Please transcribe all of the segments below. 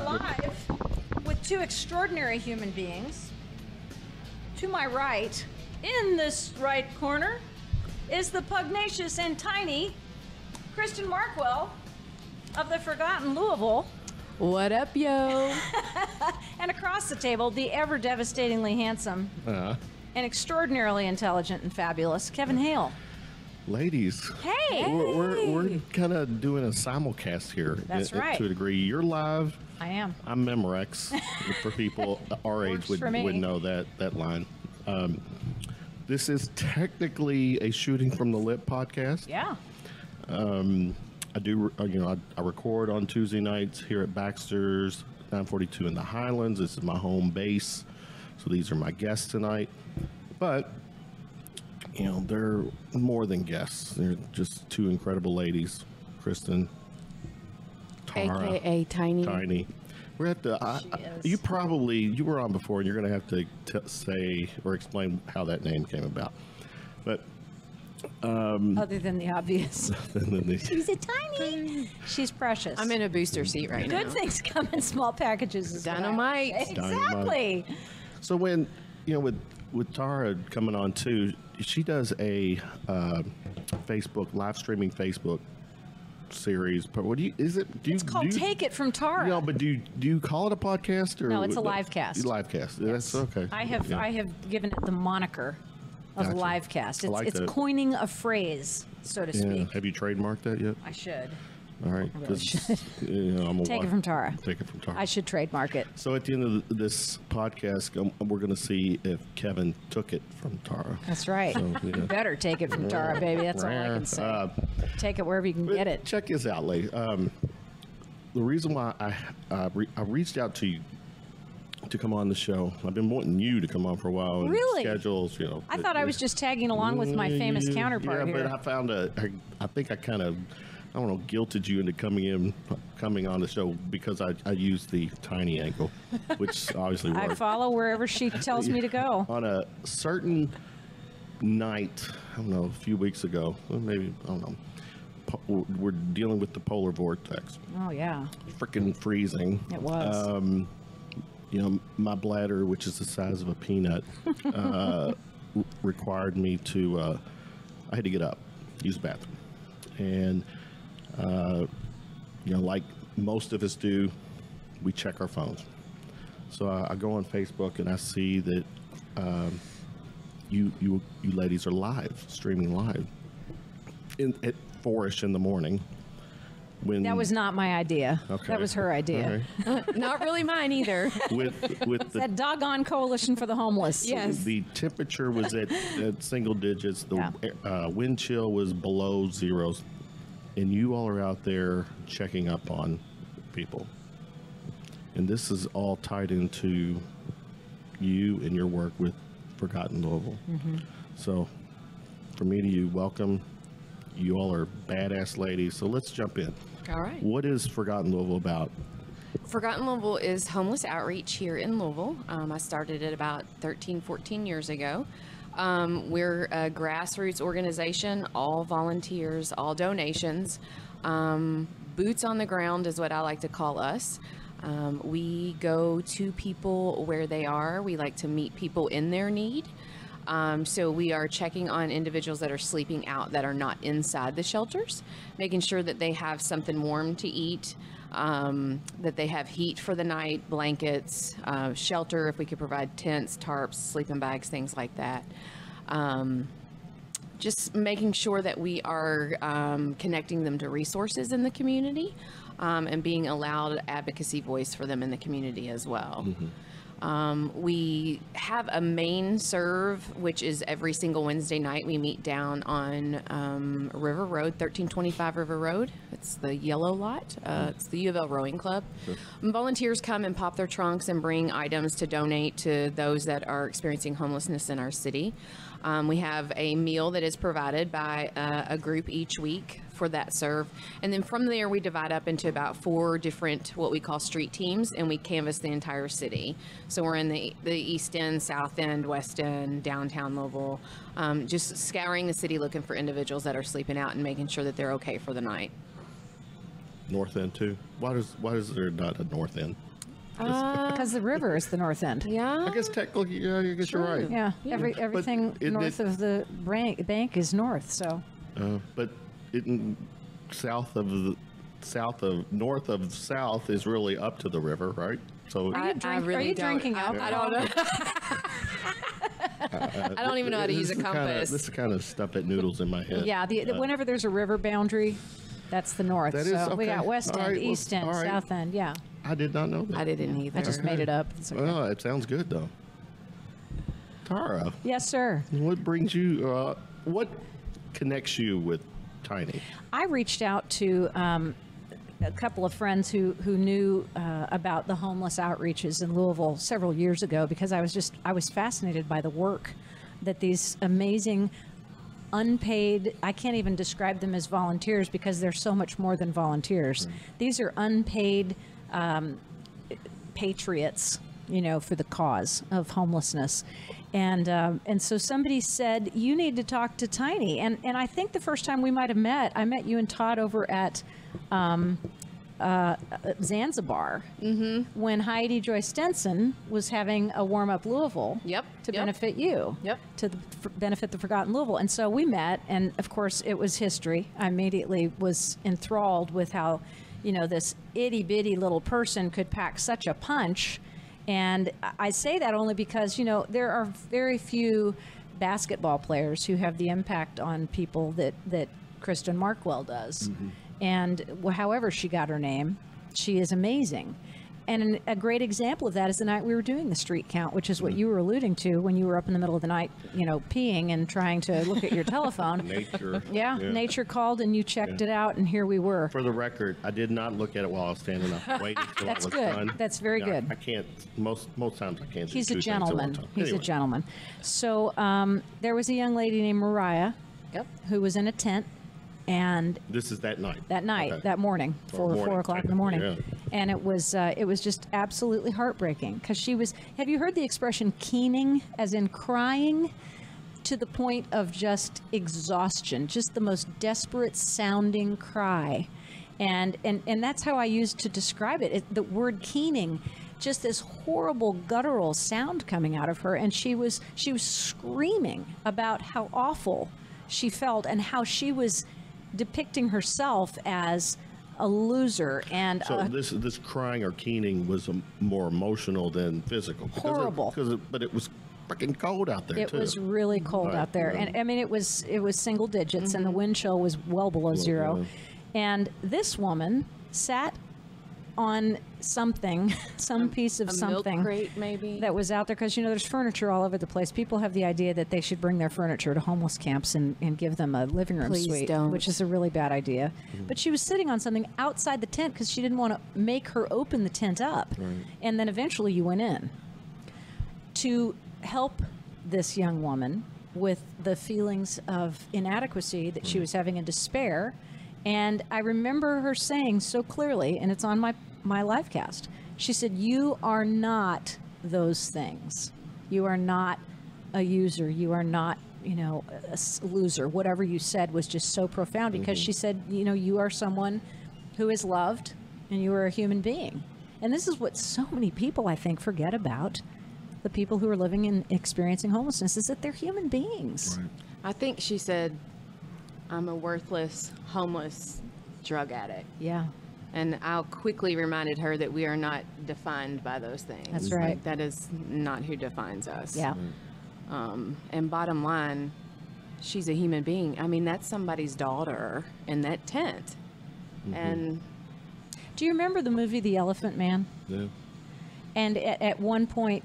live with two extraordinary human beings. To my right, in this right corner, is the pugnacious and tiny Christen Markwell of the Forgotten Louisville. What up, yo? And across the table, the ever-devastatingly handsome and extraordinarily intelligent and fabulous Kevin Hale. Ladies, hey, we're kind of doing a simulcast here. That's right. To a degree, you're live. I am. I'm Memorex. For people our age would know that line. This is technically a shooting from the lip podcast. Yeah. I record on Tuesday nights here at Baxter's 942 in the Highlands. This is my home base, so these are my guests tonight. But they're more than guests. They're just two incredible ladies, Christen, Tara, AKA Tiny. We're at the. You were on before, and you're going to have to say or explain how that name came about. But other than the obvious, she's a tiny. She's precious. I'm in a booster seat right now. Good things come in small packages. Dynamite. Exactly. Dynamite. So when with Tara coming on too, she does a Facebook live streaming Facebook series. But what it's called Take It from Tara. No, but do you call it a podcast or no? It's a live cast. Live cast. Yes. That's okay. I have given it the moniker of live cast. It's coining a phrase, so to speak. Have you trademarked that yet? I should. All right. I really should. Take it from Tara. Take it from Tara. I should trademark it. So at the end of this podcast, we're going to see if Kevin took it from Tara. That's right. So, you better take it from Tara, baby. That's all I can say. Take it wherever you can get it. Check this out, lady. The reason why I reached out to you to come on the show, I've been wanting you to come on for a while. Really? Schedules, I thought I was just tagging along with my famous counterpart here. Yeah, but I found I think I kind of, I don't know, guilted you into coming on the show because I used the tiny angle, which obviously worked. I follow wherever she tells me to go. On a certain night, I don't know, a few weeks ago, maybe, I don't know, we're dealing with the polar vortex. Oh, yeah. Freaking freezing. It was. My bladder, which is the size of a peanut, required me to, I had to get up, use the bathroom. And, like most of us do, we check our phones. So I go on Facebook and I see that you ladies are streaming live at 4-ish in the morning. That was not my idea. Okay. That was her idea. Right. Not really mine either. With that doggone coalition for the homeless. Yes. The temperature was at single digits. The wind chill was below zeros. And you all are out there checking up on people. And this is all tied into you and your work with Forgotten Louisville. Mm-hmm. So from me to you, welcome. You all are badass ladies. So let's jump in. All right. What is Forgotten Louisville about? Forgotten Louisville is homeless outreach here in Louisville. I started it about 13, 14 years ago. We're a grassroots organization, all volunteers, all donations. Boots on the ground is what I like to call us. We go to people where they are. We like to meet people in their need. So we are checking on individuals that are sleeping out that are not inside the shelters, making sure that they have something warm to eat, that they have heat for the night, blankets, shelter, if we could provide tents, tarps, sleeping bags, things like that. Just making sure that we are connecting them to resources in the community and being a loud advocacy voice for them in the community as well. Mm-hmm. We have a main serve, which is every single Wednesday night. We meet down on River Road, 1325 River Road. It's the yellow lot. It's the U of L Rowing Club. Sure. Volunteers come and pop their trunks and bring items to donate to those that are experiencing homelessness in our city. We have a meal that is provided by a group each week for that serve. And then from there, we divide up into about 4 different, what we call street teams, and we canvass the entire city. So we're in the East End, South End, West End, downtown Louisville, just scouring the city looking for individuals that are sleeping out and making sure that they're okay for the night. North End too? Why is there not a North End? Because the river is the north end. Yeah. I guess technically, yeah, I guess you're right. Yeah, everything north of the bank is north. So, But north of south is really up to the river, right? So are you drinking alcohol? I don't know. I don't even know how to use a compass. This is the kind of stuff that noodles in my head. Yeah, whenever there's a river boundary, that's the north. That is, so we okay. got west end, east end, south end. Yeah. I did not know that. I didn't either. I just made it up. It's okay. Oh, it sounds good though. Tara, Yes, sir. what brings you? What connects you with Tiny? I reached out to a couple of friends who knew about the homeless outreaches in Louisville several years ago because I was fascinated by the work that these amazing unpaid, I can't even describe them as volunteers because they're so much more than volunteers. Right. These are unpaid patriots, for the cause of homelessness. And so somebody said, you need to talk to Tiny. And I think the first time we might have met, I met you and Todd over at Zanzibar when Heidi Joy Stenson was having a warm-up Louisville to benefit you, to benefit the Forgotten Louisville. And so we met, and of course it was history. I immediately was enthralled with how, this itty-bitty little person could pack such a punch. And I say that only because, there are very few basketball players who have the impact on people that Christen Markwell does. And however she got her name, she is amazing. And a great example of that is the night we were doing the street count, which is what you were alluding to when you were up in the middle of the night, peeing and trying to look at your telephone. Nature. Yeah, nature called and you checked it out, and here we were. For the record, I did not look at it while I was standing up waiting until That's I was good. done. That's very good. I can't, most times I can't do He's two a things at one gentleman. time. He's Anyway. a gentleman. So there was a young lady named Mariah who was in a tent. And This is that night. Okay. that morning, Or 4 o'clock in the morning. Yeah. And it was just absolutely heartbreaking because she was, have you heard the expression keening, as in crying to the point of just exhaustion, just the most desperate sounding cry. And that's how I used to describe it. The word keening, just this horrible guttural sound coming out of her. And she was screaming about how awful she felt and how she was depicting herself as a loser. And So this crying or keening was more emotional than physical. Horrible. But it was freaking cold out there it too. was really cold Right, out there. yeah. And I mean, it was single digits and the wind chill was well below zero. And this woman sat on something, some piece of a something milk crate, maybe, that was out there, because there's furniture all over the place. People have the idea that they should bring their furniture to homeless camps and give them a living room Please suite, don't. which is a really bad idea. But she was sitting on something outside the tent because she didn't want to make her open the tent up. And then eventually you went in to help this young woman with the feelings of inadequacy that she was having and despair. And I remember her saying so clearly, and it's on my live cast, she said, "You are not those things. You are not a user. You are not, a loser." Whatever you said was just so profound, because she said, you are someone who is loved and you are a human being. And this is what so many people, I think, forget about the people who are living and experiencing homelessness, is that they're human beings. Right. I think she said, "I'm a worthless, homeless drug addict." Yeah. And I quickly reminded her that we are not defined by those things. That's right. Like, that is not who defines us. Yeah. And bottom line, she's a human being. I mean, that's somebody's daughter in that tent. And Do you remember the movie The Elephant Man? Yeah. And at one point,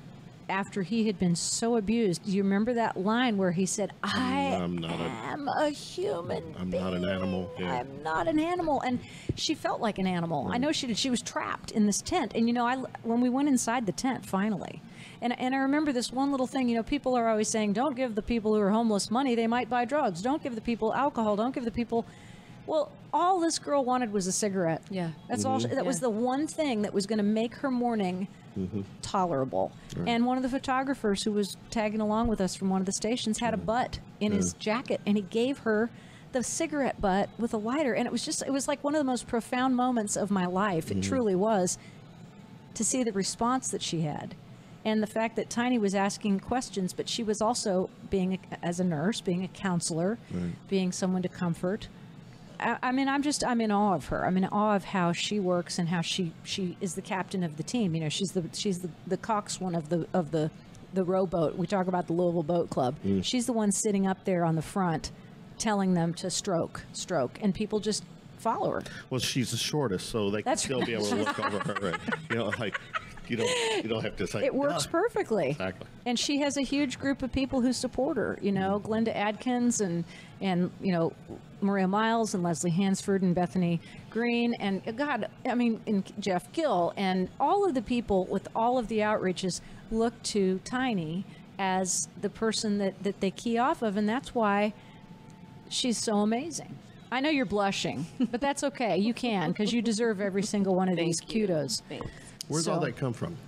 after he had been so abused, do you remember that line where he said, I'm a human I'm being. not an animal. Yeah. I'm not an animal. And she felt like an animal. I know she did. She was trapped in this tent. And, when we went inside the tent, finally, and I remember this one little thing, people are always saying, don't give the people who are homeless money. They might buy drugs. Don't give the people alcohol. Don't give the people... Well, all this girl wanted was a cigarette. Yeah. That's all. That was the one thing that was going to make her morning tolerable. Right. And one of the photographers who was tagging along with us from one of the stations had a butt in his jacket, and he gave her the cigarette butt with a lighter. And it was like one of the most profound moments of my life. It truly was. to see the response that she had. And the fact that Tiny was asking questions, but she was also as a nurse, being a counselor, being someone to comfort. I mean, I'm in awe of her. I'm in awe of how she works and how she is the captain of the team. You know, she's the coxswain of the rowboat. We talk about the Louisville Boat Club. She's the one sitting up there on the front, telling them to stroke, and people just follow her. Well, she's the shortest, so they can still be able to look over her. And, you know, like you don't have to say. It works perfectly. Exactly. And she has a huge group of people who support her. You know, Glenda Adkins and you know, Maria Miles and Leslie Hansford and Bethany Green and and Jeff Gill and all of the people with all of the outreaches look to Tiny as the person that they key off of, and that's why she's so amazing. I know you're blushing, but that's okay. You can, because you deserve every single one of these kudos. Thanks. Where's all that come from?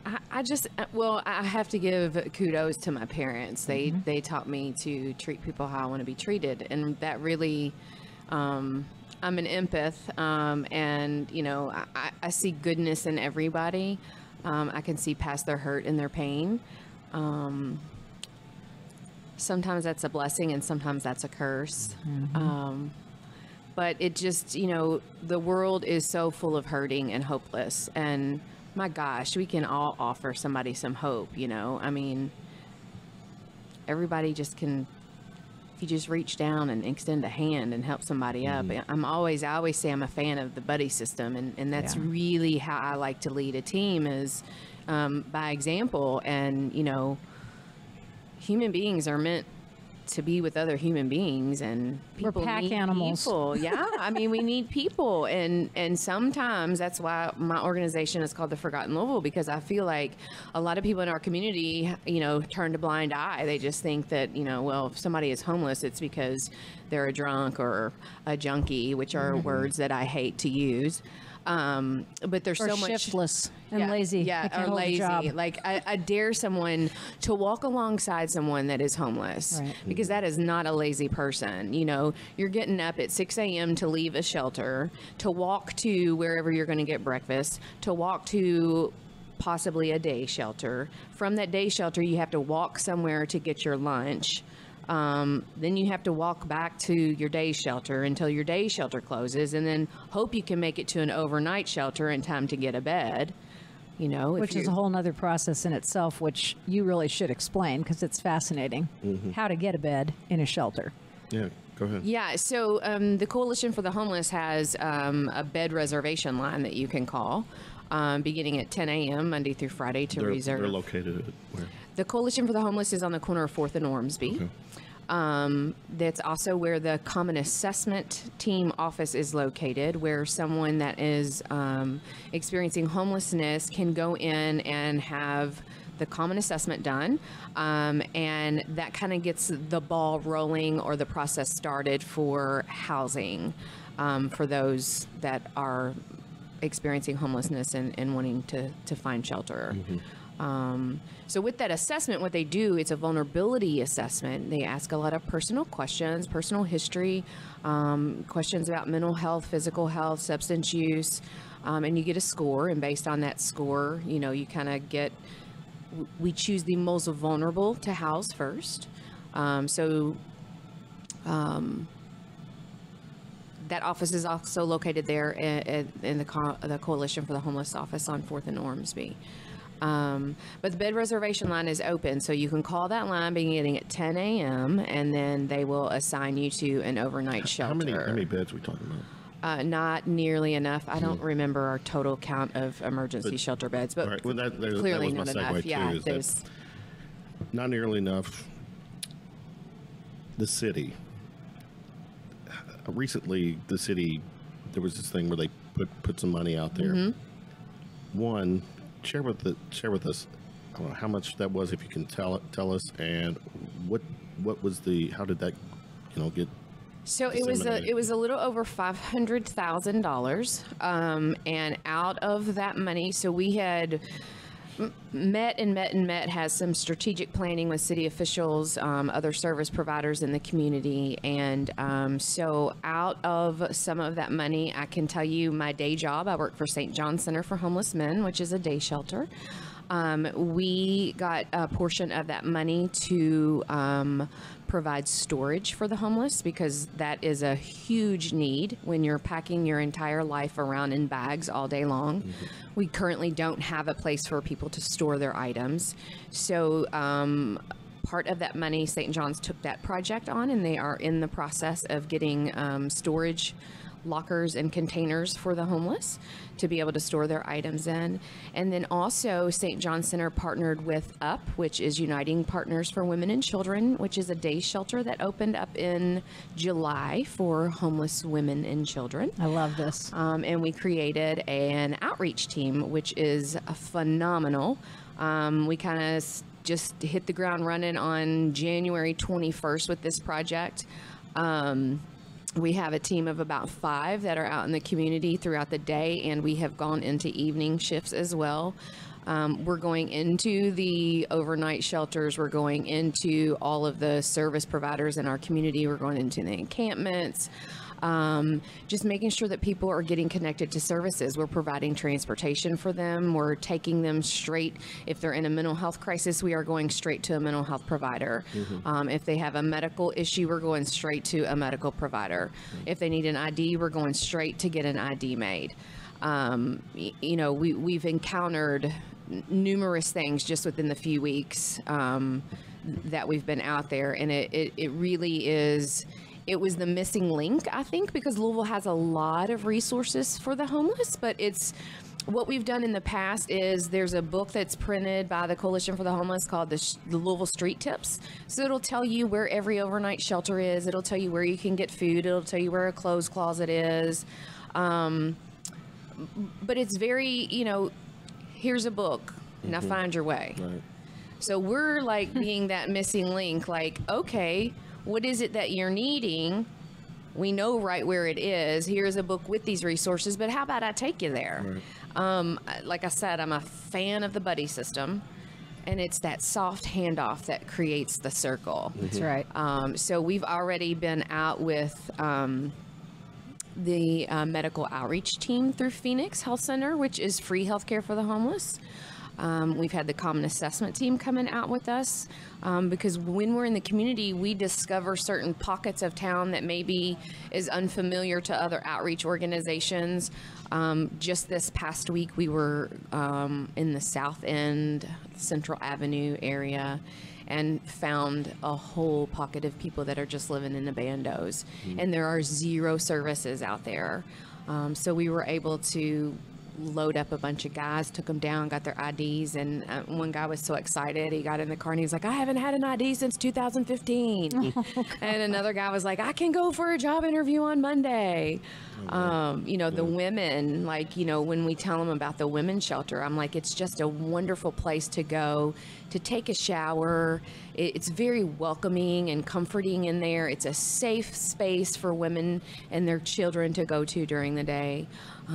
I have to give kudos to my parents. They taught me to treat people how I want to be treated, and that really, I'm an empath, and you know, I see goodness in everybody. I can see past their hurt and their pain. Sometimes that's a blessing, and sometimes that's a curse. But it just, you know, the world is so full of hurting and hopeless, and my gosh, we can all offer somebody some hope, you know. I mean, everybody just can, if you just reach down and extend a hand and help somebody up. I always say I'm a fan of the buddy system, and that's really how I like to lead a team, is by example. And, you know, human beings are meant to be with other human beings, and people we're pack need animals. People. Yeah, I mean, we need people, and sometimes that's why my organization is called the Forgotten Louisville, because I feel like a lot of people in our community, you know, turn a blind eye. They just think that, you know, well, if somebody is homeless, it's because they're a drunk or a junkie, which are words that I hate to use. But there's so much shiftless and lazy. Yeah, or lazy. Like I dare someone to walk alongside someone that is homeless, because that is not a lazy person. You know, you're getting up at 6 a.m. to leave a shelter, to walk to wherever you're going to get breakfast, to walk to possibly a day shelter. From that day shelter, you have to walk somewhere to get your lunch. Then you have to walk back to your day shelter until your day shelter closes, and then hope you can make it to an overnight shelter in time to get a bed. You know, which is a whole nother process in itself, which you really should explain, because it's fascinating how to get a bed in a shelter. Yeah, go ahead. Yeah, so the Coalition for the Homeless has a bed reservation line that you can call, beginning at 10 a.m. Monday through Friday to reserve. They're located at where? The Coalition for the Homeless is on the corner of 4th and Ormsby. Okay. That's also where the Common Assessment Team office is located, where someone that is experiencing homelessness can go in and have the common assessment done, and that kind of gets the ball rolling or the process started for housing for those that are experiencing homelessness and wanting to find shelter. So with that assessment, what they do, it's a vulnerability assessment. They ask a lot of personal questions, personal history, questions about mental health, physical health, substance use, and you get a score. And based on that score, you know, you kind of get, we choose the most vulnerable to house first. That office is also located there in the Coalition for the Homeless office on 4th and Ormsby. But the bed reservation line is open, so you can call that line beginning at 10 a.m. and then they will assign you to an overnight shelter. How many beds are we talking about? Not nearly enough. I don't remember our total count of emergency shelter beds, but right. Well, clearly that was not my enough. segue Yeah, there's not nearly enough. The city. Recently, the city, there was this thing where they put some money out there. One, share with us, I don't know how much that was, if you can tell us, and what was how did that, you know, get. So it was a little over $500,000, and out of that money, so we had met, has some strategic planning with city officials, other service providers in the community. And so out of some of that money, I can tell you my day job, I work for St. John's Center for Homeless Men, which is a day shelter. We got a portion of that money to provide storage for the homeless, because that is a huge need when you're packing your entire life around in bags all day long. Mm-hmm. We currently don't have a place for people to store their items. So part of that money, St. John's took that project on, and they are in the process of getting storage lockers and containers for the homeless to be able to store their items in. And then also St. John's Center partnered with UP, which is Uniting Partners for Women and Children, which is a day shelter that opened up in July for homeless women and children. I love this. And we created an outreach team, which is phenomenal. We kind of just hit the ground running on January 21st with this project. We have a team of about 5 that are out in the community throughout the day, and we have gone into evening shifts as well. We're going into the overnight shelters. We're going into all of the service providers in our community. We're going into the encampments. Just making sure that people are getting connected to services. We're providing transportation for them. We're taking them straight. If they're in a mental health crisis, we are going straight to a mental health provider. Mm-hmm. If they have a medical issue, we're going straight to a medical provider. Mm-hmm. If they need an ID, we're going straight to get an ID made. We've encountered numerous things just within the few weeks that we've been out there, and it really is. It was the missing link, I think, because Louisville has a lot of resources for the homeless, but it's what we've done in the past is there's a book that's printed by the Coalition for the Homeless called the Louisville Street Tips. So it'll tell you where every overnight shelter is. It'll tell you where you can get food. It'll tell you where a clothes closet is. But it's very, here's a book. Now find your way. Right. So we're like being that missing link, like, okay, what is it that you're needing? We know right where it is. Here's a book with these resources, but how about I take you there? Right. Like I said, I'm a fan of the buddy system, and it's that soft handoff that creates the circle. That's right. So we've already been out with the medical outreach team through Phoenix Health Center, which is free healthcare for the homeless. We've had the common assessment team coming out with us because when we're in the community, we discover certain pockets of town that maybe is unfamiliar to other outreach organizations. Just this past week, we were in the South End, Central Avenue area, and found a whole pocket of people that are just living in the bandos. And there are 0 services out there. So we were able to load up a bunch of guys, took them down, got their IDs, and one guy was so excited. He got in the car and he was like, I haven't had an ID since 2015. And another guy was like, I can go for a job interview on Monday. The women, when we tell them about the women's shelter, I'm like, it's just a wonderful place to go to take a shower. It's very welcoming and comforting in there. It's a safe space for women and their children to go to during the day.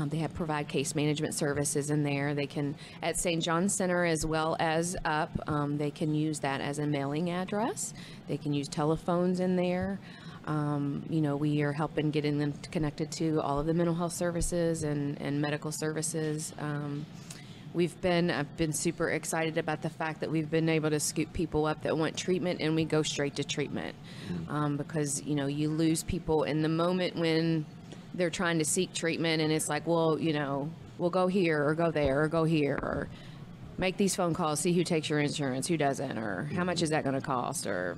They provide case management services in there. They can, at St. John's Center as well as UP, they can use that as a mailing address. They can use telephones in there. We are helping getting them connected to all of the mental health services and medical services. I've been super excited about the fact that we've been able to scoop people up that want treatment, and we go straight to treatment. Because, you lose people in the moment when they're trying to seek treatment, and it's like, well, we'll go here or go there or go here or make these phone calls, see who takes your insurance, who doesn't, or how much is that going to cost, or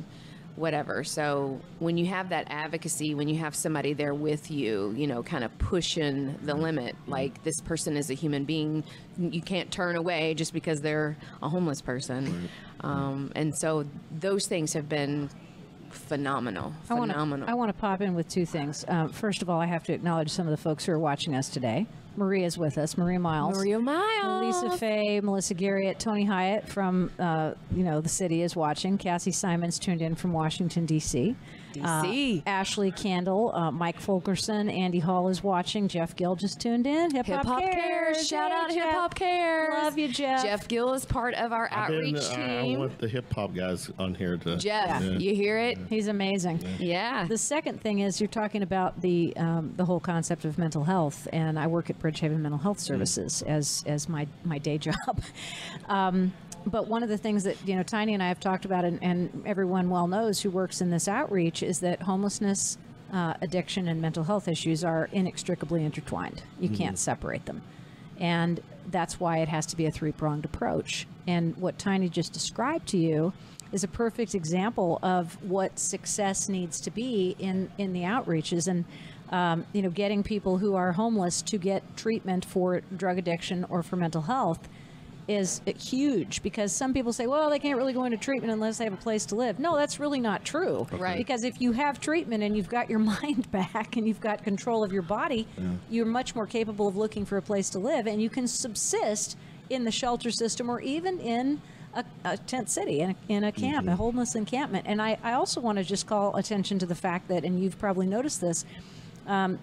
whatever. So when you have that advocacy, when you have somebody there with you, kind of pushing the limit, like this person is a human being, you can't turn away just because they're a homeless person. And so those things have been phenomenal. I want to pop in with 2 things. First of all, I have to acknowledge some of the folks who are watching us today. Maria's with us, Maria Miles. Maria Miles. Lisa Faye, Melissa Garriott, Tony Hyatt from, the city is watching. Cassie Simons tuned in from Washington, D.C. Ashley Candle, Mike Fulkerson, Andy Hall is watching. Jeff Gill just tuned in. Hip Hop Cares. Shout out Hip Hop Cares. Love you, Jeff. Jeff Gill is part of our outreach team. I want the hip hop guys on here to. Jeff, you hear it? He's amazing. Yeah. The second thing is you're talking about the whole concept of mental health, and I work at Bridgehaven Mental Health Services as my day job. But one of the things that, Tiny and I have talked about, and everyone well knows who works in this outreach, is that homelessness, addiction, and mental health issues are inextricably intertwined. You can't separate them. And that's why it has to be a three-pronged approach. And what Tiny just described to you is a perfect example of what success needs to be in the outreaches. And, getting people who are homeless to get treatment for drug addiction or for mental health is huge, because some people say, well, they can't really go into treatment unless they have a place to live. No, that's really not true. Right. Because if you have treatment and you've got your mind back and you've got control of your body, you're much more capable of looking for a place to live, and you can subsist in the shelter system or even in a tent city, in a camp, a homeless encampment. And I also want to just call attention to the fact that, and you've probably noticed this,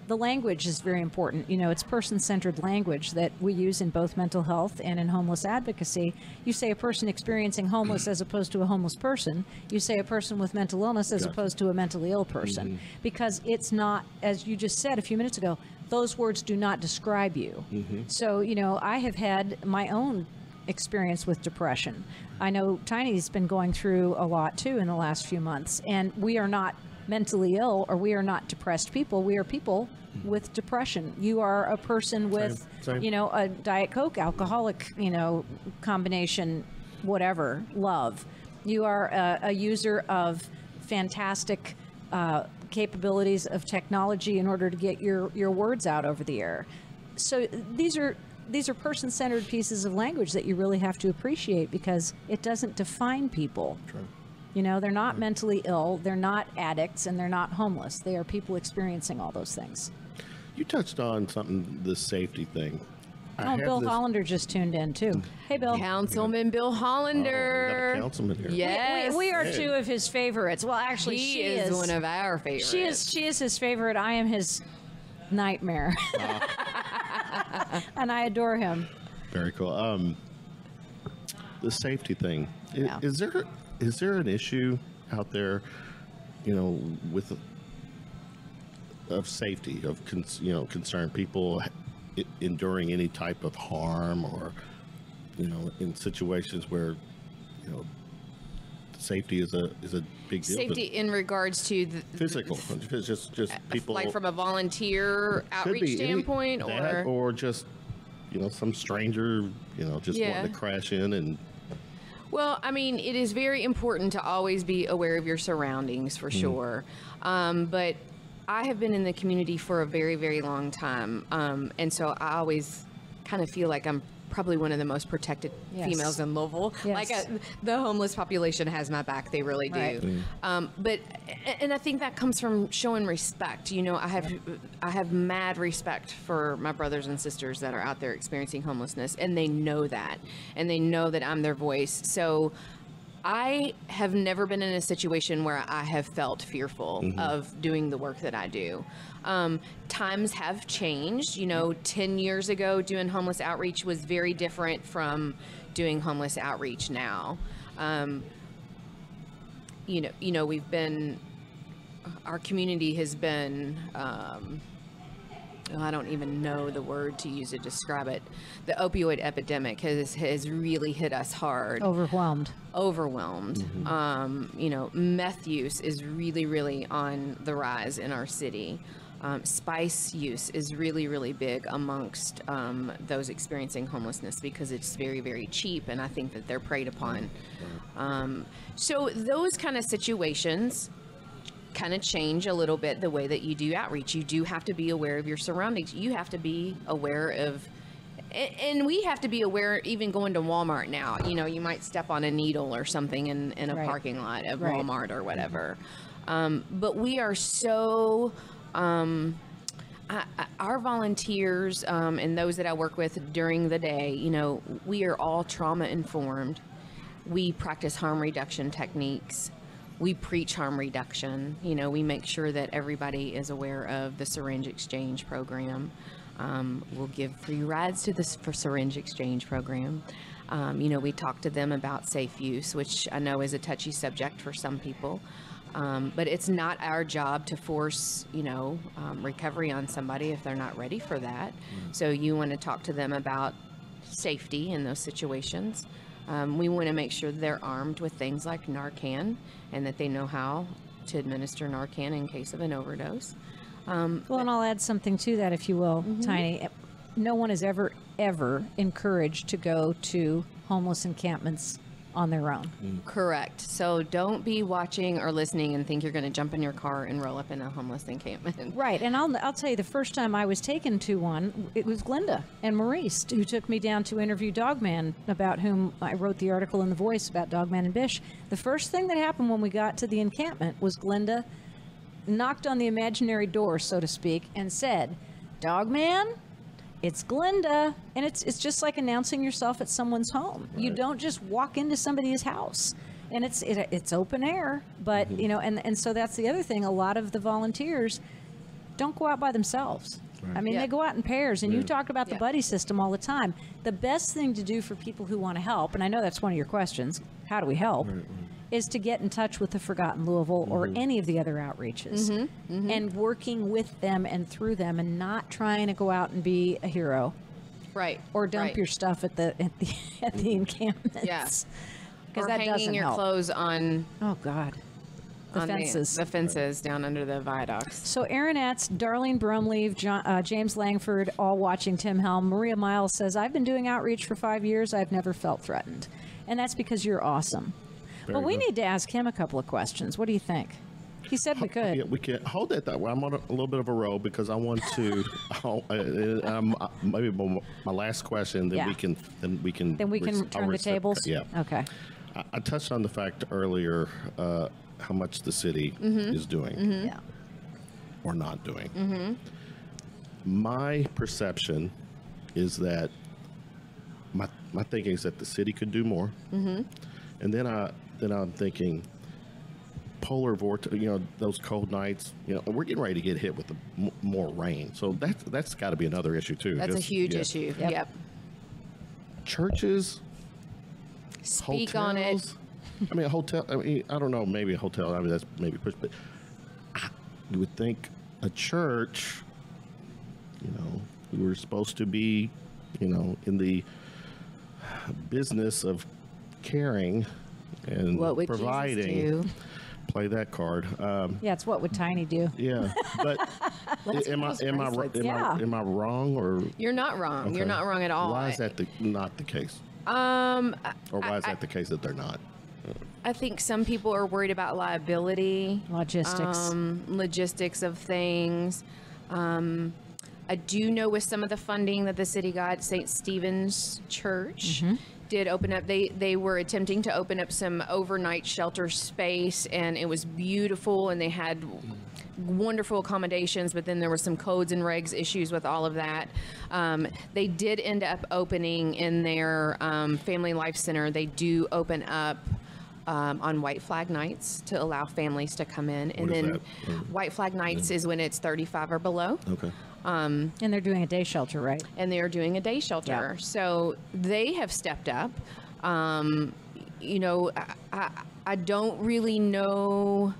the language is very important. It's person-centered language that we use in both mental health and in homeless advocacy. You say a person experiencing homeless as opposed to a homeless person. You say a person with mental illness as opposed to a mentally ill person. Because it's not, as you just said a few minutes ago, those words do not describe you. So, I have had my own experience with depression. I know Tiny's been going through a lot, too, in the last few months. And we are not mentally ill, or we are not depressed people. We are people with depression. You are a person with, Same. a Diet Coke, alcoholic, combination, whatever, love. You are a user of fantastic capabilities of technology in order to get your words out over the air. So these are person-centered pieces of language that you really have to appreciate, because it doesn't define people. True. They're not mentally ill, they're not addicts, and they're not homeless. They are people experiencing all those things. You touched on something, the safety thing. Bill Hollander just tuned in, too. Hey, Bill. Councilman Bill Hollander. We got a councilman here. Yes. We are two of his favorites. Well, actually, He is one of our favorites. She is his favorite. I am his nightmare. And I adore him. Very cool. The safety thing. Yeah. Is there an issue out there, with of safety, of concerned people enduring any type of harm, or in situations where safety is a big deal? Safety in regards to the Physical, just people, like from a volunteer outreach standpoint, or just some stranger just wanting to crash in and. Well, I mean, it is very important to always be aware of your surroundings, for sure. But I have been in the community for a very, very long time. And so I always kind of feel like I'm probably one of the most protected females in Louisville. Yes. Like the homeless population has my back. They really do. Right. But I think that comes from showing respect. I have mad respect for my brothers and sisters that are out there experiencing homelessness, and they know that, and they know that I'm their voice. So I have never been in a situation where I have felt fearful of doing the work that I do. Times have changed. 10 years ago, doing homeless outreach was very different from doing homeless outreach now. Our community has been, I don't even know the word to use to describe it. The opioid epidemic has really hit us hard. Overwhelmed. Meth use is really, really on the rise in our city. Spice use is really, really big amongst those experiencing homelessness, because it's very, very cheap, and I think that they're preyed upon. So those kind of situations kind of change a little bit the way that you do outreach. You do have to be aware of your surroundings. You have to be aware of, and we have to be aware even going to Walmart now. You might step on a needle or something in a parking lot of Walmart or whatever. But we are so, Our volunteers and those that I work with during the day, you know, we are all trauma informed. We practice harm reduction techniques. We preach harm reduction. You know, we make sure that everybody is aware of the syringe exchange program. We'll give free rides to the syringe exchange program. You know, we talk to them about safe use, which I know is a touchy subject for some people. But it's not our job to force, you know, recovery on somebody if they're not ready for that. So you want to talk to them about safety in those situations. We want to make sure they're armed with things like Narcan and that they know how to administer Narcan in case of an overdose. Well, and I'll add something to that, if you will, Tiny. No one is ever encouraged to go to homeless encampments on their own. Correct. So don't be watching or listening and think you're going to jump in your car and roll up in a homeless encampment. Right. And I'll tell you, the first time I was taken to one, it was Glenda and Maurice who took me down to interview Dogman, about whom I wrote the article in The Voice about Dogman and Bish. The first thing that happened when we got to the encampment was Glenda knocked on the imaginary door, so to speak, and said, "Dogman, it's Glenda." And it's just like announcing yourself at someone's home. Right. You don't just walk into somebody's house. And it's open air, but you know, and so that's the other thing. A lot of the volunteers don't go out by themselves. Right. I mean, they go out in pairs, and you talk about the buddy system all the time. The best thing to do for people who want to help, and I know that's one of your questions, how do we help, is to get in touch with the Forgotten Louisville or any of the other outreaches, and working with them and through them, and not trying to go out and be a hero, right? Or dump your stuff at the encampments. Yes, because or that hanging doesn't your help. Clothes on. Oh God. The fences. The fences down under the viaducts. So Aaron Atz, Darlene Brumleve, James Langford, all watching Tim Helm. Maria Miles says, "I've been doing outreach for 5 years. I've never felt threatened." And that's because you're awesome. But we need to ask him a couple of questions. What do you think? He said we could. Yeah, we can hold it that way. I'm on a little bit of a roll because I want to. Maybe my last question. Then we can. Then we can turn the tables. Yeah. Okay. I touched on the fact earlier how much the city is doing, Yeah. or not doing. My perception is that my thinking is that the city could do more, and then I'm thinking polar vortex. You know, those cold nights. You know, we're getting ready to get hit with more rain, so that's got to be another issue too. That's a huge issue. Yep. Churches. Speak hotels, on it. I mean, a hotel. I mean, I don't know. Maybe a hotel. I mean, that's maybe push, but you would think a church. You know, we were supposed to be, you know, in the business of caring and what would providing. Jesus do? Play that card. Yeah, it's what would Tiny do? Yeah, but am I wrong or? You're not wrong. Okay. You're not wrong at all. Why is that not the case? Or why is that the case that they're not? I think some people are worried about liability, logistics of things. I do know with some of the funding that the city got, St. Stephen's Church did open up. They were attempting to open up some overnight shelter space, and it was beautiful, and they had wonderful accommodations, but then there were some codes and regs issues with all of that. They did end up opening in their Family Life Center. They do open up on White Flag nights to allow families to come in. And then White Flag nights is when it's 35 or below. Okay. And they're doing a day shelter, right? And they are doing a day shelter. Yeah. So they have stepped up. You know, I don't really know.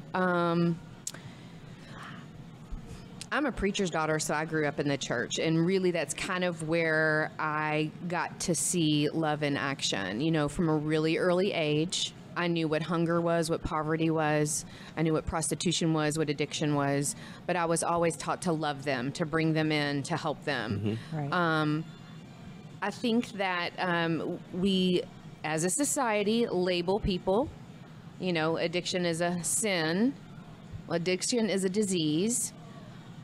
I'm a preacher's daughter, so I grew up in the church, and really that's kind of where I got to see love in action. You know, from a really early age, I knew what hunger was, what poverty was. I knew what prostitution was, what addiction was, but I was always taught to love them, to bring them in, to help them. Right. I think that we, as a society, label people. You know, addiction is a sin. Addiction is a disease.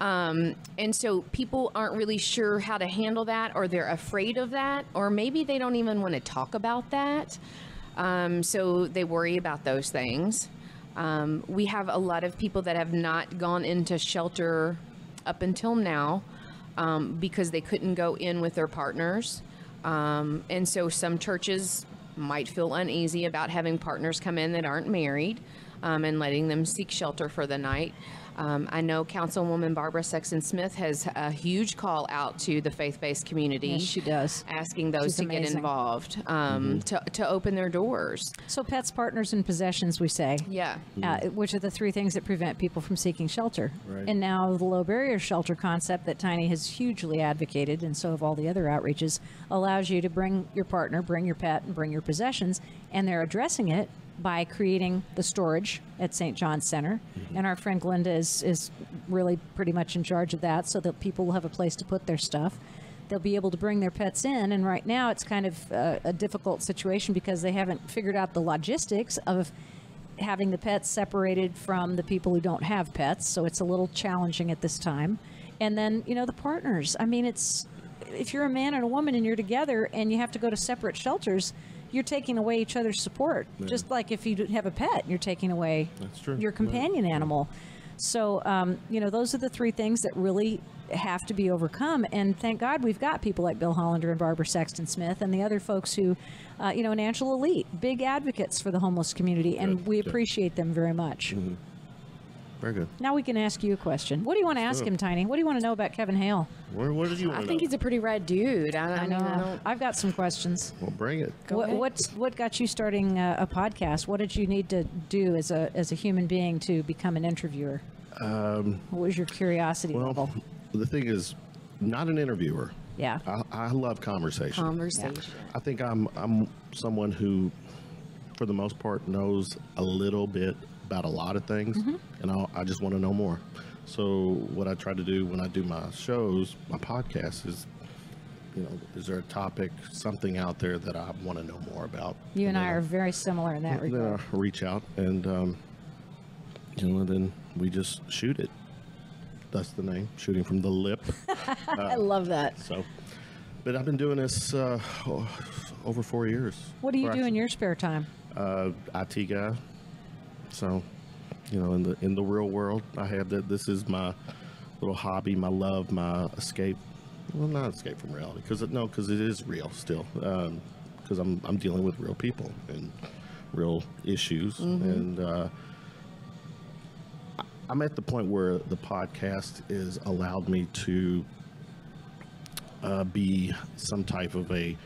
And so people aren't really sure how to handle that, or they're afraid of that, or maybe they don't even want to talk about that. So they worry about those things. We have a lot of people that have not gone into shelter up until now because they couldn't go in with their partners. And so some churches might feel uneasy about having partners come in that aren't married, and letting them seek shelter for the night. I know Councilwoman Barbara Sexton Smith has a huge call out to the faith-based community. Yes, she does. Asking those She's to get amazing. involved, to open their doors. So pets, partners, and possessions, we say. Yeah. Which are the three things that prevent people from seeking shelter. Right. And now the low barrier shelter concept that Tiny has hugely advocated, and so have all the other outreaches, allows you to bring your partner, bring your pet, and bring your possessions, and they're addressing it by creating the storage at St. John's Center. And our friend Glenda is really pretty much in charge of that, so that people will have a place to put their stuff. They'll be able to bring their pets in, and right now it's kind of a difficult situation because they haven't figured out the logistics of having the pets separated from the people who don't have pets, so it's a little challenging at this time. And then, the partners. I mean, if you're a man and a woman and you're together and you have to go to separate shelters, you're taking away each other's support. Yeah. Just like if you have a pet, you're taking away That's true. your companion animal. So, those are the three things that really have to be overcome. And thank God we've got people like Bill Hollander and Barbara Sexton Smith and the other folks who, and Angela Elite, big advocates for the homeless community. And Good, we good. appreciate them very much. Mm-hmm. Very good. Now we can ask you a question. What do you want to ask him, Tiny? What do you want to know about Kevin Hale? What did you want I to think know? he's a pretty rad dude. I know. I've got some questions. Well, bring it. Go ahead. What got you starting a podcast? What did you need to do as a human being to become an interviewer? What was your curiosity level? The thing is, not an interviewer. Yeah. I love conversation. Conversation. I think I'm someone who, for the most part, knows a little bit about a lot of things, and I just want to know more. So what I try to do when I do my shows, my podcast, is, is there a topic, something out there that I want to know more about? You and I are very similar in that Then regard. I reach out and, and then we just shoot it. That's the name, shooting from the lip. I love that. So, but I've been doing this over 4 years. What do you do in your spare time? IT guy. So, in the real world, I have that. This is my little hobby, my love, my escape. Well, not escape from reality, because it is real still. Because I'm dealing with real people and real issues, and I'm at the point where the podcast is allowed me to be some type of a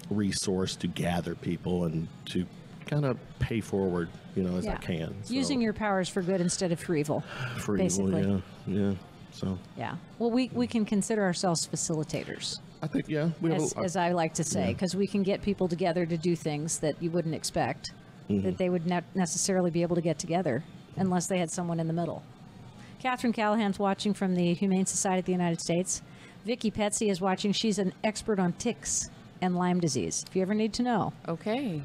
resource to gather people and to kind of pay forward, as I can. So, Using your powers for good instead of for evil. for basically. evil, yeah. So Yeah. Well, we can consider ourselves facilitators, I think, we have as I like to say, because we can get people together to do things that you wouldn't expect that they would not necessarily be able to get together unless they had someone in the middle. Catherine Callahan's watching from the Humane Society of the United States. Vicki Petsy is watching. She's an expert on ticks and Lyme disease, if you ever need to know. Okay.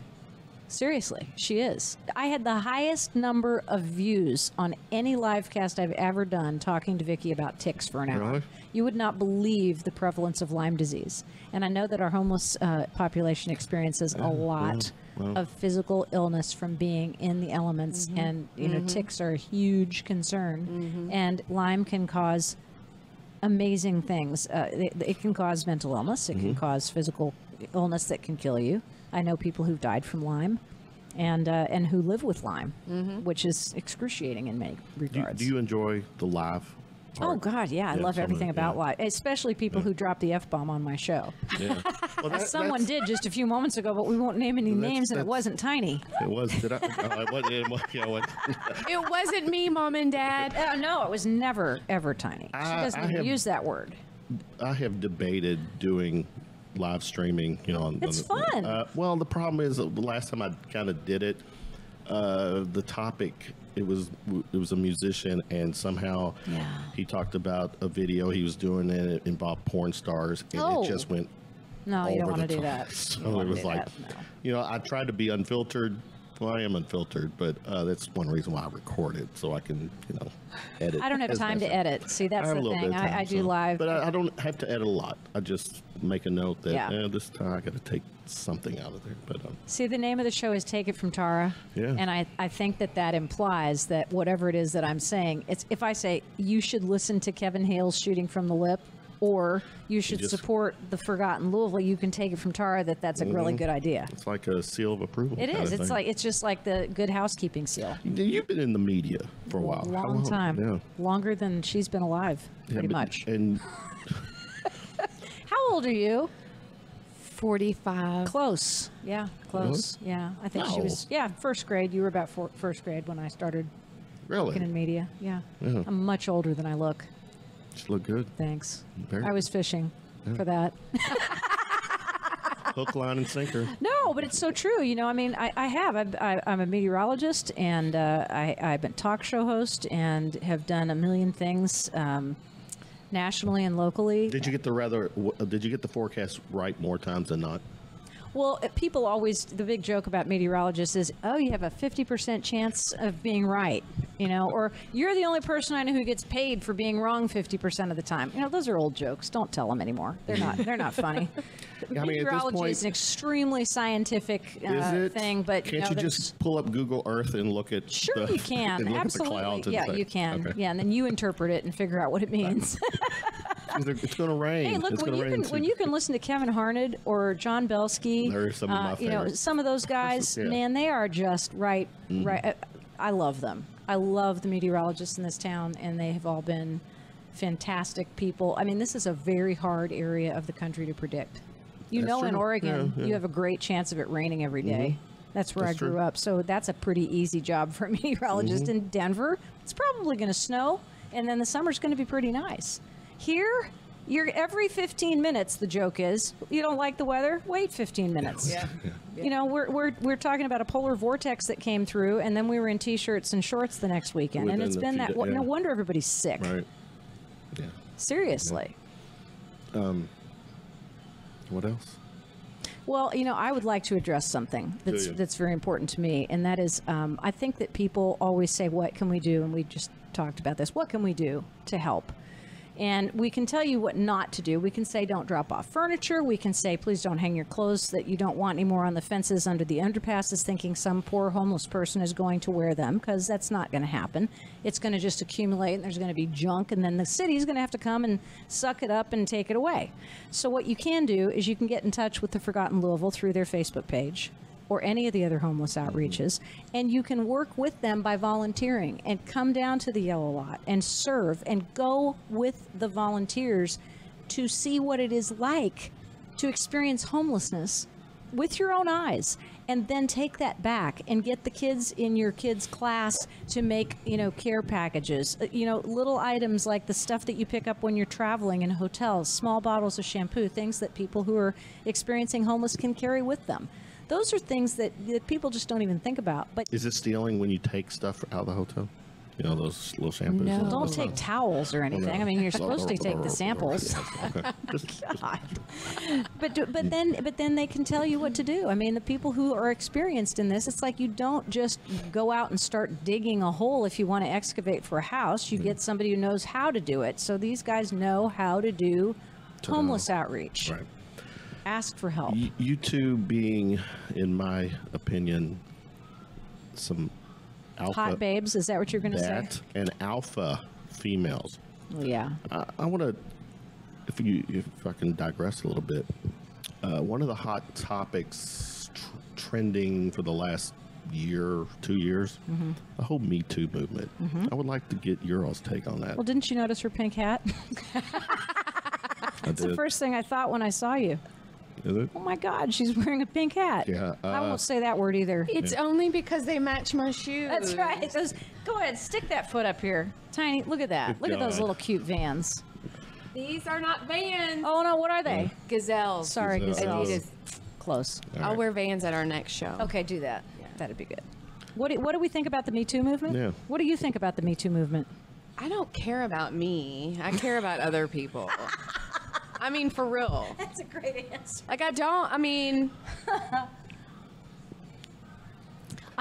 Seriously, she is. I had the highest number of views on any live cast I've ever done talking to Vicki about ticks for an hour. Really? You would not believe the prevalence of Lyme disease. And I know that our homeless population experiences a lot of physical illness from being in the elements. And, ticks are a huge concern. And Lyme can cause amazing things. It can cause mental illness. It can cause physical illness that can kill you. I know people who've died from Lyme and who live with Lyme, which is excruciating in many regards. Do you enjoy the live? Oh, part? God, yeah. I Yeah, love some of everything it, about yeah. Lyme, especially people who drop the F-bomb on my show. Yeah. Well, Someone did just a few moments ago, but we won't name any names, and it wasn't Tiny. It was. Did I? What? It wasn't me, Mom and Dad. No, it was never, ever Tiny. She doesn't I even have- use that word. I have debated doing live streaming. It's fun. Well, the problem is the last time I kind of did it, the topic. It was a musician, and somehow he talked about a video he was doing, and it involved porn stars, and it just went No, you don't over want to the do top. that. So it was like, I tried to be unfiltered. Well, I am unfiltered, but that's one reason why I record it, so I can, edit. I don't have as time to necessary. edit. See, that's I have the a little thing. bit of time, I do so- live. But I don't have to edit a lot. I just make a note that this time I got to take something out of there. But See, the name of the show is Take It From Tara. Yeah. And I think that implies that whatever it is that I'm saying, it's if I say you should listen to Kevin Hale's Shooting from the Lip, or you should just- support the Forgotten Louisville. You can take it from Tara that's a really good idea. It's like a seal of approval. It kind is. of It's thing. like it's just like the good housekeeping seal. You've been in the media for a while. How Long time. Yeah. Longer than she's been alive, pretty much. And How old are you? 45. Close. Yeah, close. Yeah, I think she No. was. Yeah, first grade. You were about first grade when I started working in really, media. Yeah. Yeah. I'm much older than I look. you look good. Thanks. Very I was fishing for that. Hook, line, and sinker. No, but it's so true. You know, I mean, I'm a meteorologist, and I've been talk show host, and have done a million things nationally and locally. Did you get the forecast right more times than not? Well, people always, the big joke about meteorologists is, oh, you have a 50% chance of being right, you know, or you're the only person I know who gets paid for being wrong 50% of the time. You know, those are old jokes. Don't tell them anymore. They're not funny. Yeah, I mean, at this Meteorology point- is an extremely scientific Is it? thing, but Can't you just pull up Google Earth and look at Sure, the, you can. and look Absolutely. at the clouds? And Yeah, say, you can. Okay. Yeah, and then you interpret it and figure out what it means. It's going to rain. Hey, look, it's when gonna you rain can when soon. you can listen to Kevin Harned or John Belsky, They're some of my you know, favorites. some of those guys, Yeah. man, they are just right. I love them. I love the meteorologists in this town, and they have all been fantastic people. I mean, this is a very hard area of the country to predict. You That's know, in true. Oregon, Yeah. you have a great chance of it raining every day. That's where That's I grew true. up, so that's a pretty easy job for a meteorologist. In Denver, it's probably going to snow, and then the summer's going to be pretty nice. Here, you're every 15 minutes. The joke is, you don't like the weather? Wait 15 minutes. Yeah. You know, we're talking about a polar vortex that came through, and then we were in t-shirts and shorts the next weekend, and Within it's a been few that. days, yeah. No wonder everybody's sick. Right. Yeah. Seriously. What else? Well, you know, I would like to address something Do you? that's very important to me, and that is, I think that people always say, "What can we do?" And we just talked about this. What can we do to help? And we can tell you what not to do. We can say, don't drop off furniture. We can say, please don't hang your clothes that you don't want anymore on the fences under the underpasses, thinking some poor homeless person is going to wear them, because that's not going to happen. It's going to just accumulate, and there's going to be junk, and then the city's going to have to come and suck it up and take it away. So what you can do is you can get in touch with the Forgotten Louisville through their Facebook page or any of the other homeless outreaches, and you can work with them by volunteering and come down to the Yellow Lot and serve and go with the volunteers to see what it is like to experience homelessness with your own eyes, and then take that back and get the kids in your kids' class to make, you know, care packages, you know, little items like the stuff that you pick up when you're traveling in hotels, small bottles of shampoo, things that people who are experiencing homeless can carry with them. Those are things that people just don't even think about. But Is it stealing when you take stuff out of the hotel? You know, those little shampoos? No. and don't stuff? take towels or anything. I mean, you're supposed to take the samples. Okay. God. But then they can tell you what to do. I mean, the people who are experienced in this, it's like you don't just go out and start digging a hole if you want to excavate for a house. You get somebody who knows how to do it. So these guys know how to do homeless outreach. Right. Ask for help. You two being, in my opinion, some alpha. Hot babes, is that what you're going to say? That and alpha females. Well, yeah. I want to, if I can digress a little bit, one of the hot topics trending for the last year, 2 years, the whole Me Too movement. I would like to get your all's take on that. Well, didn't you notice her pink hat? That's the first thing I thought when I saw you. Is it? Oh my God, she's wearing a pink hat. Yeah, I won't say that word either. It's only because they match my shoes. That's right. Go ahead, stick that foot up here. Tiny, look at that. Look at those God. little cute Vans. These are not Vans. Oh no, what are they? Gazelles. Sorry, Gazelles. Gazelles. Close. I'll wear Vans at our next show. Okay, do that. That'd be good. What do we think about the Me Too movement? Yeah. What do you think about the Me Too movement? I don't care about me. I care about other people. I mean, for real. That's a great answer. Like, I mean,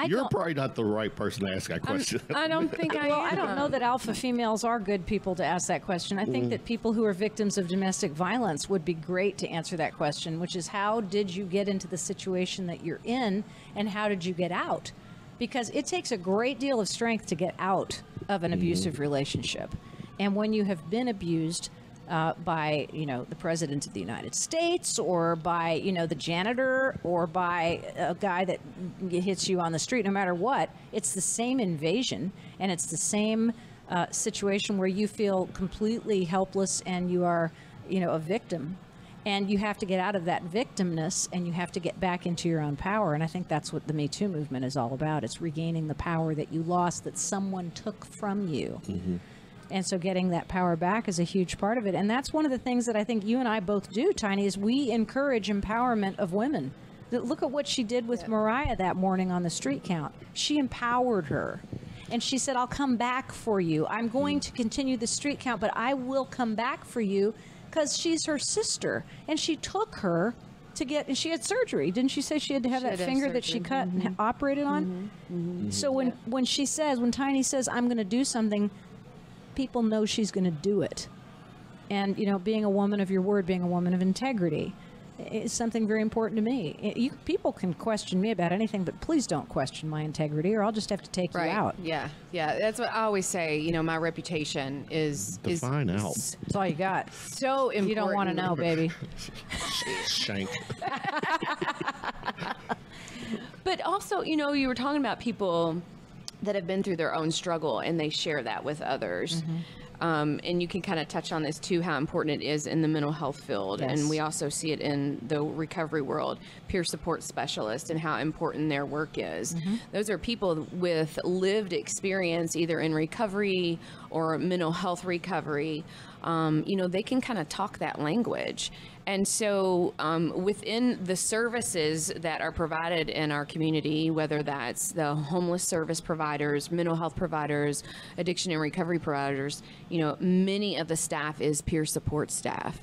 You're probably not the right person to ask that question. I don't think I am. Well, I don't know that alpha females are good people to ask that question. I think that people who are victims of domestic violence would be great to answer that question, which is, how did you get into the situation that you're in, and how did you get out? Because it takes a great deal of strength to get out of an abusive relationship. And when you have been abused, by, the President of the United States, or by, the janitor, or by a guy that hits you on the street, no matter what. It's the same invasion, and it's the same situation where you feel completely helpless and you are, a victim. And you have to get out of that victimness, and you have to get back into your own power. And I think that's what the Me Too movement is all about. It's regaining the power that you lost, that someone took from you. Mm-hmm. And so getting that power back is a huge part of it. And that's one of the things that I think you and I both do, Tiny, is we encourage empowerment of women. Look at what she did with Mariah that morning on the street count. She empowered her. And she said, I'll come back for you. I'm going to continue the street count, but I will come back for you, because she's her sister. And she took her to get, and she had surgery. Didn't she say she had to have that finger that she cut and operated on? So when she says, when Tiny says, I'm going to do something, people know she's going to do it. And, being a woman of your word, being a woman of integrity is something very important to me. People can question me about anything, but please don't question my integrity, or I'll just have to take you out. Yeah. That's what I always say. My reputation is Define out. That's all you got. So important. You don't want to know, baby. Shank. But also, you were talking about people that have been through their own struggle, and they share that with others. And you can kind of touch on this too, how important it is in the mental health field. Yes. And we also see it in the recovery world, peer support specialists, and how important their work is. Those are people with lived experience, either in recovery or mental health recovery. They can kind of talk that language. And so within the services that are provided in our community, whether that's the homeless service providers, mental health providers, addiction and recovery providers, many of the staff is peer support staff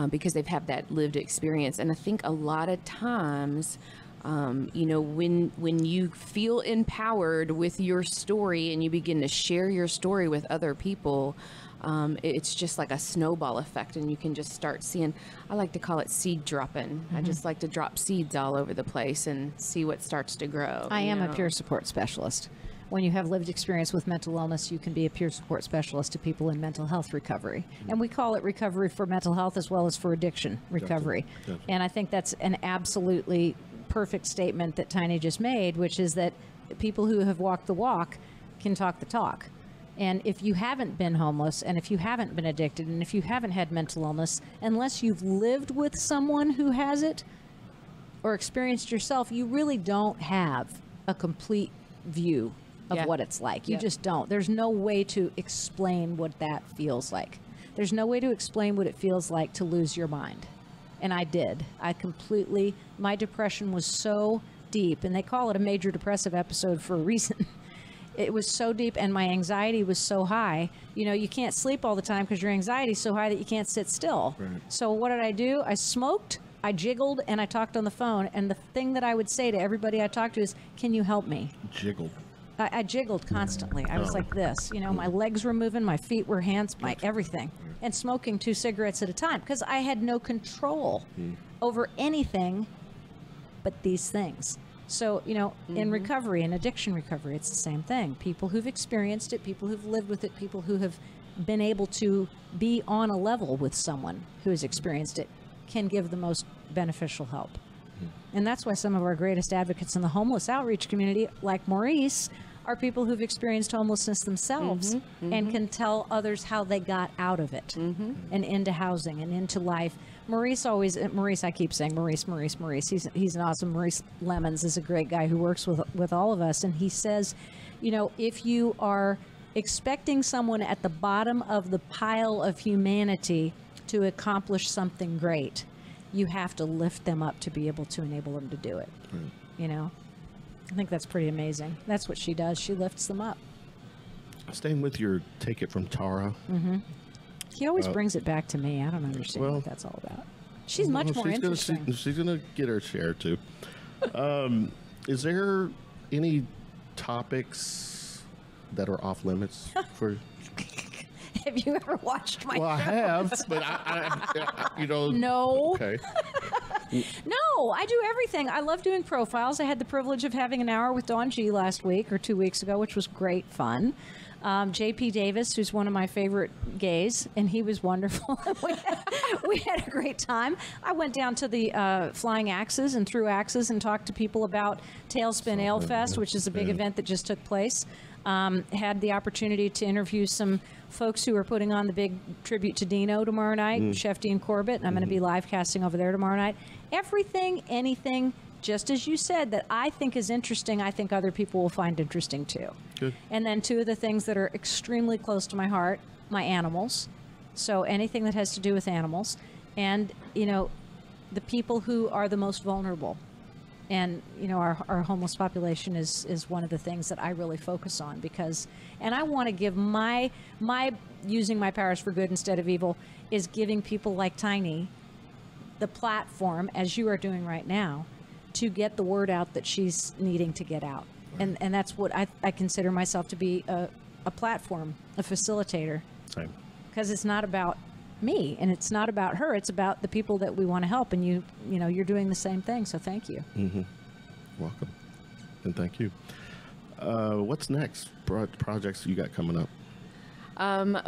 because they've had that lived experience. And I think a lot of times, when you feel empowered with your story and you begin to share your story with other people, it's just like a snowball effect, and you can just start seeing, I like to call it seed dropping. I just like to drop seeds all over the place and see what starts to grow. I am a peer support specialist. When you have lived experience with mental illness, you can be a peer support specialist to people in mental health recovery. And we call it recovery for mental health as well as for addiction recovery. Definitely. And I think that's an absolutely perfect statement that Tiny just made, which is that people who have walked the walk can talk the talk. And if you haven't been homeless, and if you haven't been addicted, and if you haven't had mental illness, unless you've lived with someone who has it or experienced yourself, you really don't have a complete view of what it's like. You just don't. There's no way to explain what that feels like. There's no way to explain what it feels like to lose your mind. And I did. My depression was so deep, and they call it a major depressive episode for a reason. It was so deep, and my anxiety was so high. You can't sleep all the time because your anxiety is so high that you can't sit still. Right. So what did I do? I smoked, I jiggled, and I talked on the phone. And the thing that I would say to everybody I talked to is, can you help me? Jiggled. I jiggled constantly. I was like this. My legs were moving, my feet were hands, my everything. And smoking 2 cigarettes at a time because I had no control over anything but these things. So, in recovery, in addiction recovery, it's the same thing. People who've experienced it, people who've lived with it, people who have been able to be on a level with someone who has experienced it can give the most beneficial help. And that's why some of our greatest advocates in the homeless outreach community, like Maurice, are people who've experienced homelessness themselves and can tell others how they got out of it and into housing and into life. Maurice, I keep saying Maurice. He's an awesome. Maurice Lemons is a great guy who works with all of us. And he says, if you are expecting someone at the bottom of the pile of humanity to accomplish something great, you have to lift them up to be able to enable them to do it. I think that's pretty amazing. That's what she does. She lifts them up. Staying with your take it from Tara. He always brings it back to me. I don't understand what that's all about. She's much more interesting. She's going to get her share, too. Is there any topics that are off limits for... Have you ever watched my show? I have, but I No. Okay. No, I do everything. I love doing profiles. I had the privilege of having an hour with Dawn G last week or 2 weeks ago, which was great fun. J.P. Davis, who's one of my favorite gays, and he was wonderful. we had a great time. I went down to the Flying Axes and threw axes and talked to people about Tailspin Ale Fest, which is a big event that just took place. Had the opportunity to interview some folks who are putting on the big tribute to Dino tomorrow night, Chef Dean Corbett, and I'm going to be live casting over there tomorrow night. Everything, anything, just as you said, that I think is interesting, I think other people will find interesting too. Good. And then two of the things that are extremely close to my heart, my animals. So anything that has to do with animals. And, the people who are the most vulnerable. And, our homeless population is one of the things that I really focus on and I want to give my using my powers for good instead of evil is giving people like Tiny the platform, as you are doing right now, to get the word out that she's needing to get out. Right. And that's what I consider myself to be a platform, a facilitator. Same. Because it's not about me and it's not about her. It's about the people that we want to help. And you're doing the same thing. So thank you. Mm-hmm. Welcome. And thank you. What's next? Projects you got coming up?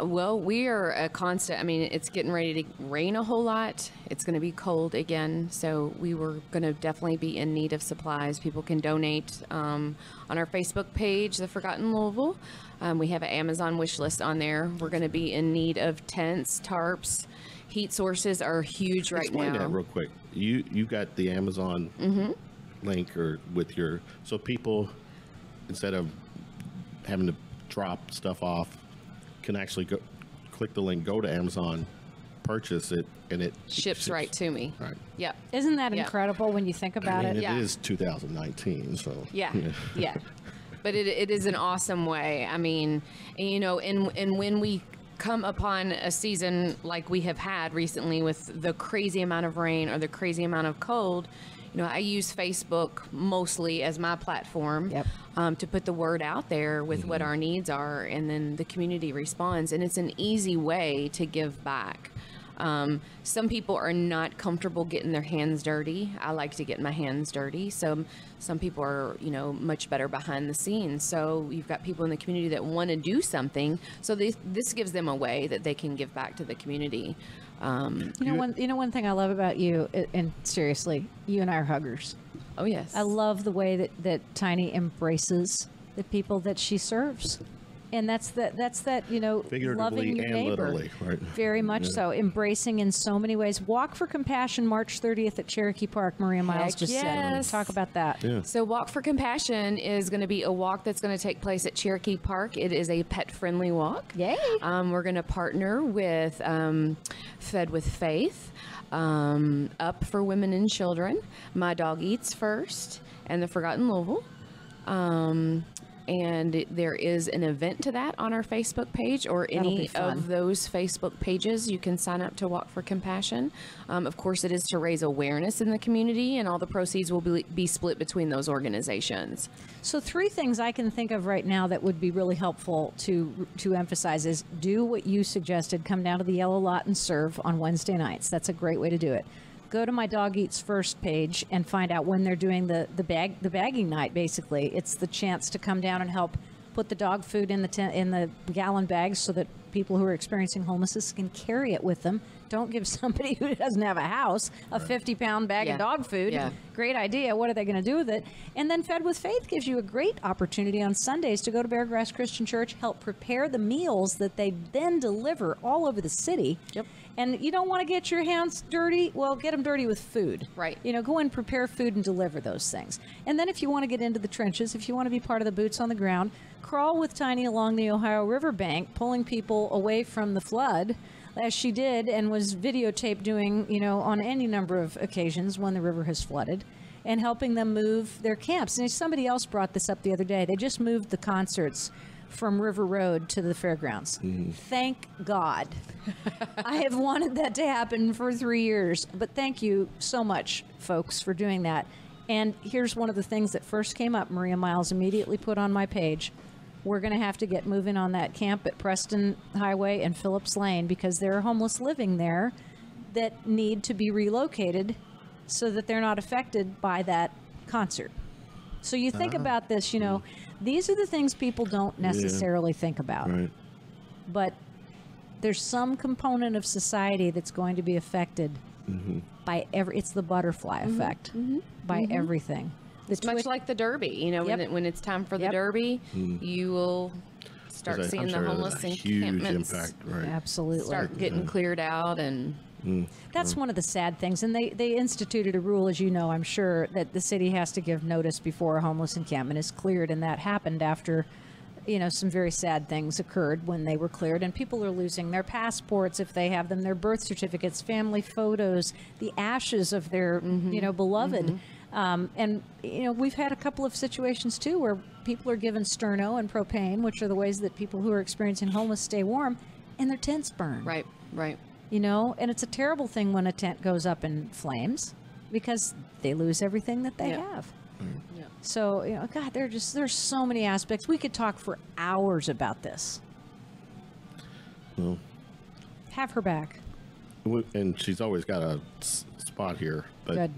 Well, we are a constant. It's getting ready to rain a whole lot. It's going to be cold again. So we were going to definitely be in need of supplies. People can donate on our Facebook page, The Forgotten Louisville. We have an Amazon wish list on there. We're going to be in need of tents, tarps. Heat sources are huge right now. Explain that real quick. You got the Amazon link so people, instead of having to drop stuff off, can actually go click the link, go to Amazon, purchase it, and it ships right to me. Right. Yep. Isn't that incredible when you think about it? It is 2019, so. Yeah. Yeah. But it is an awesome way. And when we come upon a season like we have had recently with the crazy amount of rain or the crazy amount of cold, I use Facebook mostly as my platform to put the word out there with what our needs are, and then the community responds, and it's an easy way to give back. Some people are not comfortable getting their hands dirty. I like to get my hands dirty. So some people are, much better behind the scenes. So you've got people in the community that want to do something. So this gives them a way that they can give back to the community. One thing I love about you, and seriously, you and I are huggers. Oh, yes. I love the way that Tiny embraces the people that she serves. And that's that, loving your neighbor. Literally, right? Very much so. Embracing in so many ways. Walk for Compassion, March 30th at Cherokee Park. Maria Miles just said. Talk about that. Yeah. So Walk for Compassion is going to be a walk that's going to take place at Cherokee Park. It is a pet-friendly walk. Yay. We're going to partner with Fed with Faith, Up for Women and Children, My Dog Eats First, and the Forgotten Louisville. And there is an event to that on our Facebook page or any of those Facebook pages. You can sign up to Walk for Compassion. Of course, it is to raise awareness in the community, and all the proceeds will be split between those organizations. So 3 things I can think of right now that would be really helpful to emphasize is do what you suggested. Come down to the Yellow Lot and serve on Wednesday nights. That's a great way to do it. Go to My Dog Eats First page and find out when they're doing the bagging night. Basically, it's the chance to come down and help put the dog food in the gallon bags so that people who are experiencing homelessness can carry it with them. Don't give somebody who doesn't have a house a 50-pound bag of dog food. Yeah. Great idea. What are they going to do with it? And then Fed with Faith gives you a great opportunity on Sundays to go to Beargrass Christian Church, help prepare the meals that they then deliver all over the city. Yep. And you don't want to get your hands dirty? Well, get them dirty with food. Right. Go and prepare food and deliver those things. And then if you want to get into the trenches, if you want to be part of the boots on the ground, crawl with Tiny along the Ohio River bank, pulling people away from the flood, as she did and was videotaped doing, on any number of occasions when the river has flooded, and helping them move their camps. And somebody else brought this up the other day. They just moved the concerts from River Road to the fairgrounds. Thank God. I have wanted that to happen for 3 years. But thank you so much, folks, for doing that. And here's one of the things that first came up. Maria Miles immediately put on my page. We're going to have to get moving on that camp at Preston Highway and Phillips Lane because there are homeless living there that need to be relocated so that they're not affected by that concert. So you think about this, you know, these are the things people don't necessarily think about. Right. But there's some component of society that's going to be affected by it's the butterfly effect by everything. It's much like the Derby, you know, when it's time for the Derby, you will start seeing the homeless encampments huge impact, right? Absolutely start getting cleared out. And that's one of the sad things. And they instituted a rule, as you know, I'm sure, that the city has to give notice before a homeless encampment is cleared. And that happened after, you know, some very sad things occurred when they were cleared. And people are losing their passports, if they have them, their birth certificates, family photos, the ashes of their, you know, beloved. And, you know, we've had a couple of situations, too, where people are given sterno and propane, which are the ways that people who are experiencing homeless stay warm, and their tents burn. Right. You know, and it's a terrible thing when a tent goes up in flames because they lose everything that they have. Yeah. So, you know, God, there's so many aspects. We could talk for hours about this. Well, Have her back. and she's always got a spot here, but Good.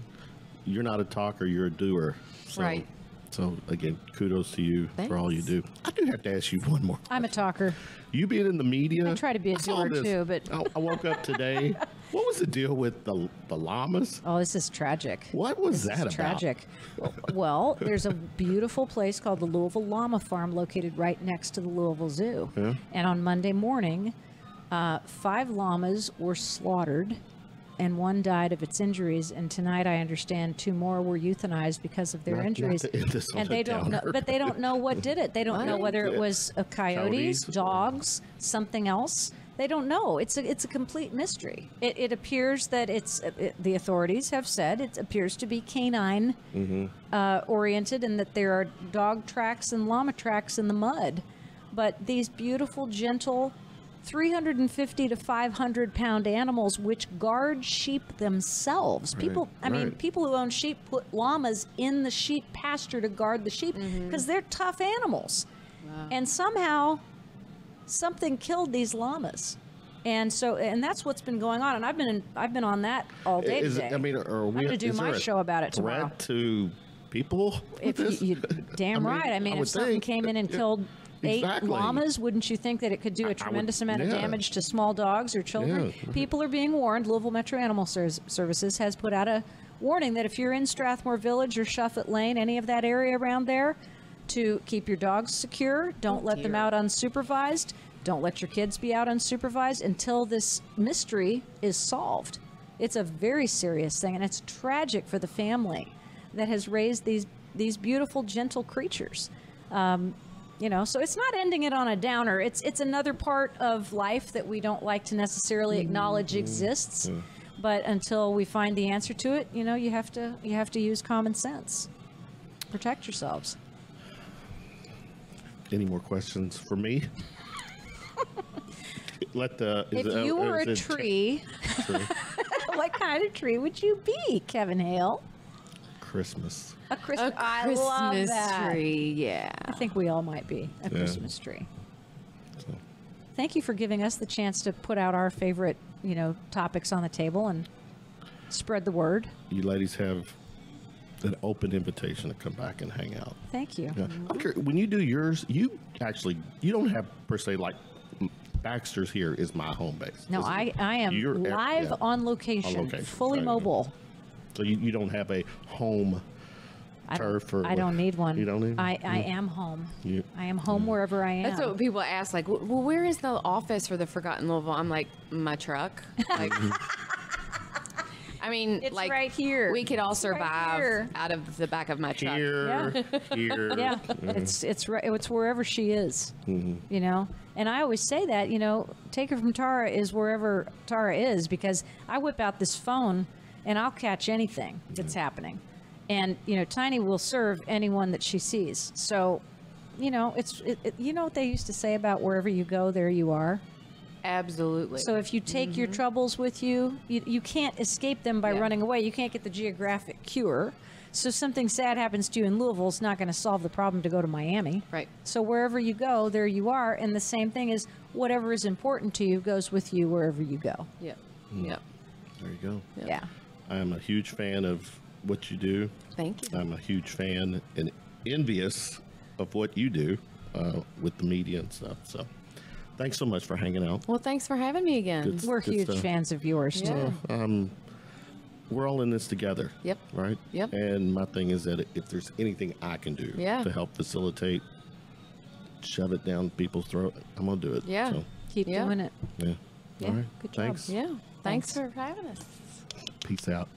you're not a talker, you're a doer. So, Right. So, again, kudos to you for all you do. I do have to ask you one more. I'm a talker. You being in the media. I try to be a saw doer, this. too, but... I woke up today. What was the deal with the llamas? Oh, this is tragic. What was that about? Tragic. Well, there's a beautiful place called the Louisville Llama Farm located right next to the Louisville Zoo. Yeah. And on Monday morning, 5 llamas were slaughtered and 1 died of its injuries. And tonight, I understand 2 more were euthanized because of their injuries. Not to end this on And a they don't know, downer. but they don't know what did it. They don't know whether it was coyotes, Coyotes. dogs, something else. They don't know. It's a complete mystery. It appears that the authorities have said it appears to be canine oriented, and that there are dog tracks and llama tracks in the mud. But these beautiful, gentle, 350 to 500 pound animals which guard sheep themselves. People, I mean, people who own sheep put llamas in the sheep pasture to guard the sheep because they're tough animals. Wow. And somehow something killed these llamas. And that's what's been going on. And I've been on that all day today. I mean, I'm going to do my show about it tomorrow. Threat to people? If you damn right. I mean, if something came in and killed 8 llamas, wouldn't you think that it could do a tremendous amount of damage to small dogs or children? Yeah. People are being warned. Louisville Metro Animal Services has put out a warning that if you're in Strathmore Village or Shuffett Lane, any of that area around there, to keep your dogs secure. Don't let them out unsupervised. Don't let your kids be out unsupervised until this mystery is solved. It's a very serious thing, and it's tragic for the family that has raised these beautiful, gentle creatures. You know, so it's not ending it on a downer. It's another part of life that we don't like to necessarily acknowledge exists. But until we find the answer to it, you know, you have to use common sense. Protect yourselves. Any more questions for me? If you were a tree, what kind of tree would you be, Kevin Hale? Christmas. A Christmas tree, yeah. I think we all might be a Christmas tree. So. Thank you for giving us the chance to put out our favorite, you know, topics on the table and spread the word. You ladies have an open invitation to come back and hang out. Thank you. Yeah. Okay, when you do yours, you don't have per se like Baxter's here is my home base. No, I am live on location, fully mobile. So you don't have a home turf or I don't need one. You don't need one? I am home. I am home wherever I am. That's what people ask, like, well, where is the office for the Forgotten Louisville? I'm like, my truck. Like, I mean, it's like, right here. We could all survive out of the back of my truck. Here. Yeah, it's wherever she is, you know. And I always say that, you know, take her from Tara is wherever Tara is, because I whip out this phone and I'll catch anything that's happening. And, you know, Tiny will serve anyone that she sees. So, you know, you know what they used to say about wherever you go, there you are? Absolutely. So if you take your troubles with you, you can't escape them by running away. You can't get the geographic cure. So something sad happens to you in Louisville, it's not going to solve the problem to go to Miami. Right. So wherever you go, there you are. And the same thing is whatever is important to you goes with you wherever you go. Yep. Yep. There you go. Yeah. I am a huge fan of what you do. Thank you. I'm a huge fan, and envious of what you do with the media and stuff. So thanks so much for hanging out. Well, thanks for having me again. Good- We're good huge stuff. fans of yours, too. We're all in this together. Yep. Right? Yep. And my thing is that if there's anything I can do Yeah. to help facilitate, shove it down people's throat, I'm going to do it. Yeah. So, Keep Yeah. doing it. yeah. Yeah, All right. good job. Thanks. Yeah. Thanks Thanks. for having us. Peace out.